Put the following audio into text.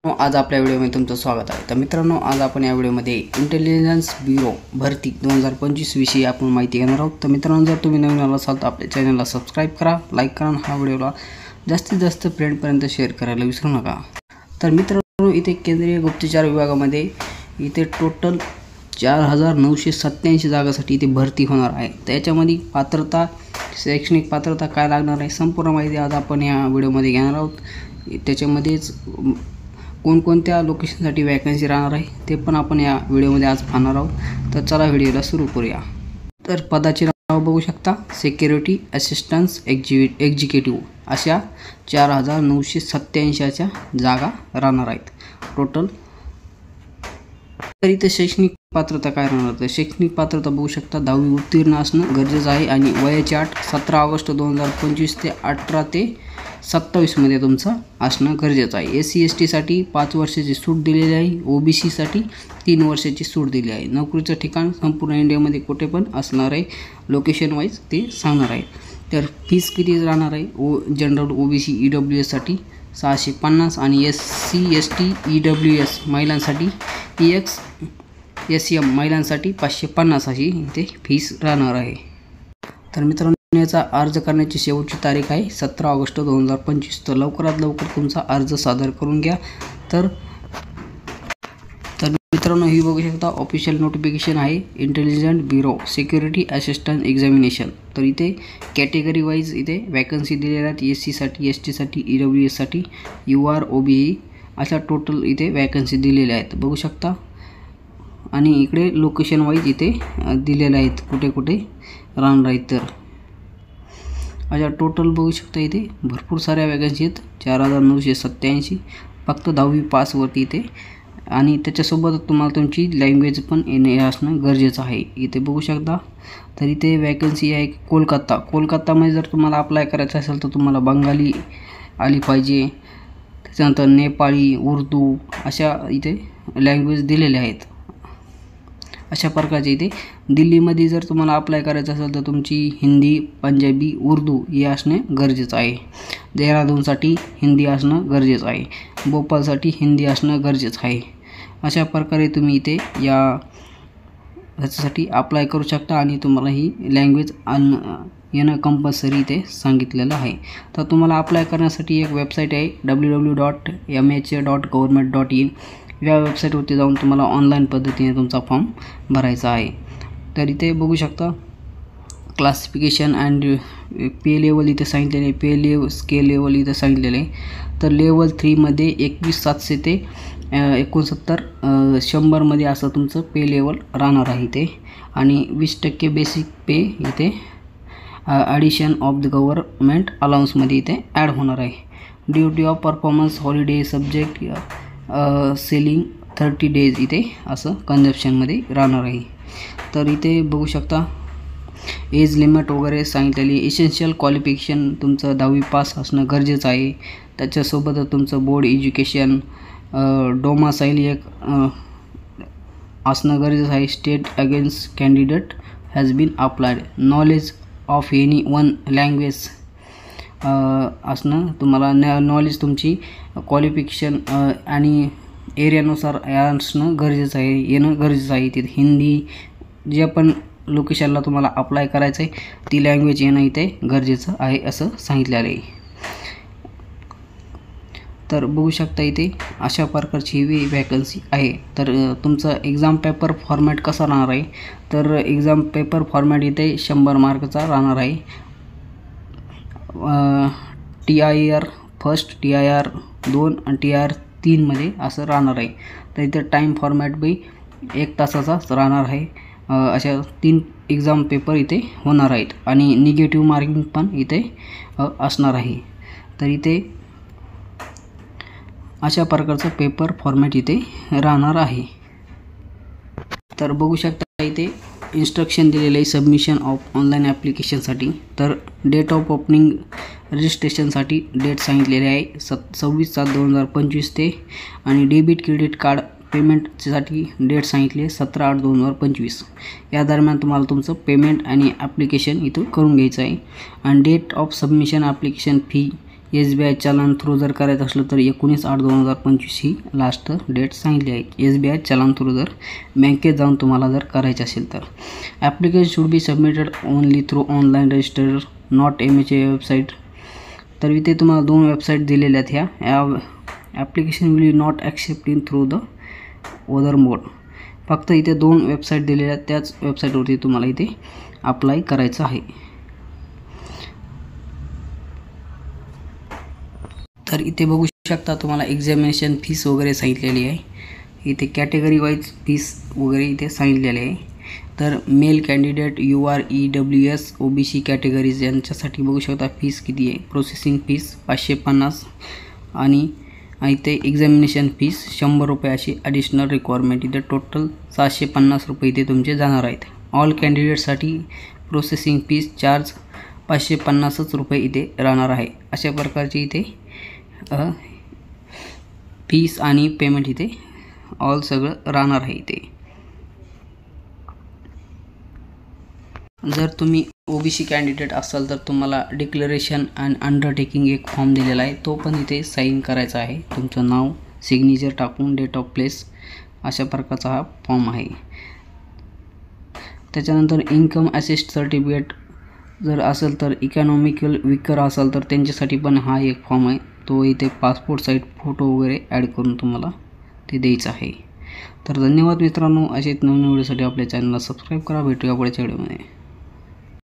आज आपल्या व्हिडिओमध्ये तुमचं स्वागत आहे। तर मित्रांनो, आज आपण या व्हिडिओमध्ये इंटेलिजन्स ब्युरो भरती 2025 विषयी आपण माहिती घेणार आहोत। तर मित्रांनो, जर तुम्ही नवीन आला असाल तर आपल्या चॅनलला सबस्क्राइब करा, लाईक करा, हा व्हिडिओला जास्तीत जास्त फ्रेंडपर्यंत शेअर करायला विसरू नका। तर मित्रांनो, इथे केंद्रीय गुप्तचर विभागामध्ये इथे टोटल 4987 जागांसाठी इथे भरती होणार आहे। त्याच्यामध्ये पात्रता, शैक्षणिक पात्रता काय लागणार आहे संपूर्ण माहिती आज आपण या व्हिडिओमध्ये घेणार आहोत। त्याच्यामध्येच कोणकोणत्या लोकेशनसाठी वॅकन्सी राहणार आहे ते पण आपण या व्हिडिओमध्ये आज पाहणार आहोत। तर चला व्हिडिओला सुरू करूया। तर पदाचे नाव बघू शकता, सिक्युरिटी असिस्टन्स एक्झिक्युटिव्ह अशा 4987 जागा राहणार आहेत टोटल। तर इथे शैक्षणिक पात्रता काय राहणार, तर शैक्षणिक पात्रता बघू शकता 10वी उत्तीर्ण असणं गरजेचं आहे आणि वयाची अट 17 ऑगस्ट 2025 ते 18 ते 27 मध्ये तुमचं असणं गरजेचं आहे। SC ST साठी 5 वर्षाची सूट दिलेली आहे, OBC साठी 3 वर्षाची सूट दिली आहे। नोकरीचं ठिकाण संपूर्ण इंडियामध्ये कुठे पण असणार आहे, लोकेशन वाईज ते सांगणार आहे। तर फीस किती राहणार आहे, जनरल OBC EWS साठी 650 आणि SC ST EWS महिलांसाठी EX SM महिलांसाठी 550 अशी इथे फीस राहणार आहे। तर मित्रांनो, याचा अर्ज करण्याची शेवटची तारीख आहे 17 ऑगस्ट 2025। तर लवकरात लवकर तुमचा अर्ज सादर करून घ्या। तर मित्रांनो, ही बघू शकता ऑफिशियल नोटिफिकेशन आहे, intelligent bureau security assistant examination. तर इथे कॅटेगरी वाईज इथे वॅकन्सी दिलेल्या आहेत, SC साठी, ST साठी, EWS साठी, UR OBE अशा टोटल इथे वॅकन्सी दिलेल्या आहेत बघू शकता। आणि इकडे लोकेशन वाईज इथे दिलेले आहेत कुठे कुठे राहणार आहेत। तर अशा टोटल बघू शकता इथे भरपूर साऱ्या वॅकन्सी आहेत, 4987 फक्त 10वी पासवरती इथे। आणि त्याच्यासोबत तुम्हाला तुमची लँग्वेज पण येणे असणं गरजेचं आहे इथे बघू शकता। तर इथे वॅकन्सी आहे कोलकातामध्ये जर तुम्हाला अप्लाय करायचं असेल तर तुम्हाला बंगाली आली पाहिजे, त्याच्यानंतर नेपाळी, उर्दू अशा इथे लँग्वेज दिलेल्या आहेत। अशा प्रकारचे इथे दिल्लीमध्ये जर तुम्हाला अप्लाय करायचं असेल तर तुमची हिंदी, पंजाबी, उर्दू हे असणे गरजेचं आहे। देहरादूनसाठी हिंदी असणं गरजेचं आहे, भोपाळसाठी हिंदी असणं गरजेचं आहे। अशा प्रकारे तुम्ही इथे ह्याच्यासाठी अप्लाय करू शकता आणि तुम्हाला ही लँग्वेज येणं कंपल्सरी इथे सांगितलेलं आहे। तर तुम्हाला अप्लाय करण्यासाठी एक वेबसाईट आहे www.mha.government.in या वेबसाईटवरती जाऊन तुम्हाला ऑनलाईन पद्धतीने तुमचा फॉर्म भरायचा आहे। तर इथे बघू शकता क्लासिफिकेशन अँड पे लेवल इथे सांगितलेले आहे, पे लेवल स्केल लेवल इथे सांगितलेले आहे। तर लेवल 3 मध्ये 21,700 ते 69 100 मध्ये असं तुमचं पे लेवल राहणार आहे इथे। आणि 20% बेसिक पे इथे ॲडिशन ऑफ द गव्हर्नमेंट अलाउन्समध्ये इथे ॲड होणार आहे। Duty of performance holiday subject selling 30 days इथे असं कन्झप्शनमध्ये राहणार आहे। तर इथे बघू शकता एज लिमिट वगैरे सांगितलेली। इसेन्शियल क्वालिफिकेशन तुमचं 10वी पास असणं गरजेचं आहे, त्याच्यासोबत तुमचं बोर्ड एज्युकेशन, डोमासाईल एक असणं गरजेचं आहे। State against candidate has been applied, knowledge of any one language असणं तुम्हाला नॉलेज तुमची क्वालिफिकेशन आणि एरियानुसार असणं गरजेचं आहे, येणं गरजेचं आहे। तिथे हिंदी जे पण लोकेशनला तुम्हाला अप्लाय करायचं आहे ती लँग्वेज येणं इथे गरजेचं आहे असं सांगितलेलं आहे। तर बघू शकता इथे अशा प्रकारची ही वॅकन्सी आहे। तर तुमचा एक्झाम पेपर फॉर्मॅट कसा राहणार आहे, तर एक्झाम पेपर फॉर्मॅट इथे 100 मार्कचा राहणार आहे। TIR फर्स्ट, TIR 2 आणि TIR 3 मध्ये असं राहणार आहे। तर इथे टाईम फॉर्मॅट बी 1 तासाचाच राहणार आहे। अशा 3 एक्झाम पेपर इथे होणार आहेत आणि निगेटिव्ह मार्किंग पण इथे असणार आहे। तर इथे अशा प्रकारचं पेपर फॉर्मॅट इथे राहणार आहे। तर बघू शकता इथे इन्स्ट्रक्शन दिलेले आहे सबमिशन ऑफ ऑनलाईन ॲप्लिकेशनसाठी। तर डेट ऑफ ओपनिंग रजिस्ट्रेशनसाठी डेट सांगितलेले आहे 26/7/2025 ते, आणि डेबिट क्रेडिट कार्ड पेमेंटसाठी डेट सांगितली आहे 17/8/2025। या दरम्यान तुम्हाला तुमचं पेमेंट आणि ॲप्लिकेशन इथं करून घ्यायचं आहे। आणि date of submission application fee SBI चलन थ्रू जर करायचं असलं तर 19/8/2025 ही लास्ट डेट सांगितली आहे. SBI चलन थ्रू जर बँकेत जाऊन तुम्हाला जर करायचं असेल तर. Application should be submitted only through online register not MHA website. तर इथे तुम्हाला 2 वेबसाईट दिलेल्या आहेत. ह्या application will not accept in through the other mode. फक्त इथे 2 वेबसाईट दिलेल्या आहेत, त्याच वेबसाईटवरती तुम्हाला इथे अप्लाय करायचं आहे. तर इथे बघू शकता तुम्हाला एक्झामिनेशन फीस वगैरे सांगितलेली आहे. इथे कॅटेगरी वाईज फीस वगैरे इथे सांगितलेले आहे. तर mail candidate UR EWS OBC categories यांच्यासाठी बघू शकता फीस किती आहे. प्रोसेसिंग फीस 550 आणि इथे एक्झामिनेशन फीस 100 रुपये अशी ॲडिशनल रिक्वायरमेंट. इथे टोटल 750 रुपये इथे तुमचे जाणार आहेत. ऑल कॅन्डिडेटसाठी प्रोसेसिंग फीस चार्ज 550च रुपये इथे राहणार आहे. अशा प्रकारची इथे फीस आणि पेमेंट इथे ऑल सगळं राहणार आहे. इथे जर तुम्ही OBC कॅन्डिडेट असाल तर तुम्हाला डिक्लरेशन अँड अंडरटेकिंग एक फॉर्म दिलेला आहे, तो पण इथे साईन करायचा आहे. तुमचं नाव, सिग्नेचर टाकून, डेट ऑफ प्लेस अशा प्रकारचा हा फॉर्म आहे. त्याच्यानंतर इन्कम असिस्ट सर्टिफिकेट जर असेल तर इकॉनॉमिकल वीकर असाल तर त्यांच्यासाठी पण हा एक फॉर्म आहे. तो इथे पासपोर्ट साईज फोटो वगैरे ॲड करून तुम्हाला ते द्यायचं आहे. तर धन्यवाद मित्रांनो. असेच नवीन व्हिडिओसाठी आपल्या चॅनलला सबस्क्राईब करा. भेटूया पुढच्या व्हिडिओमध्ये.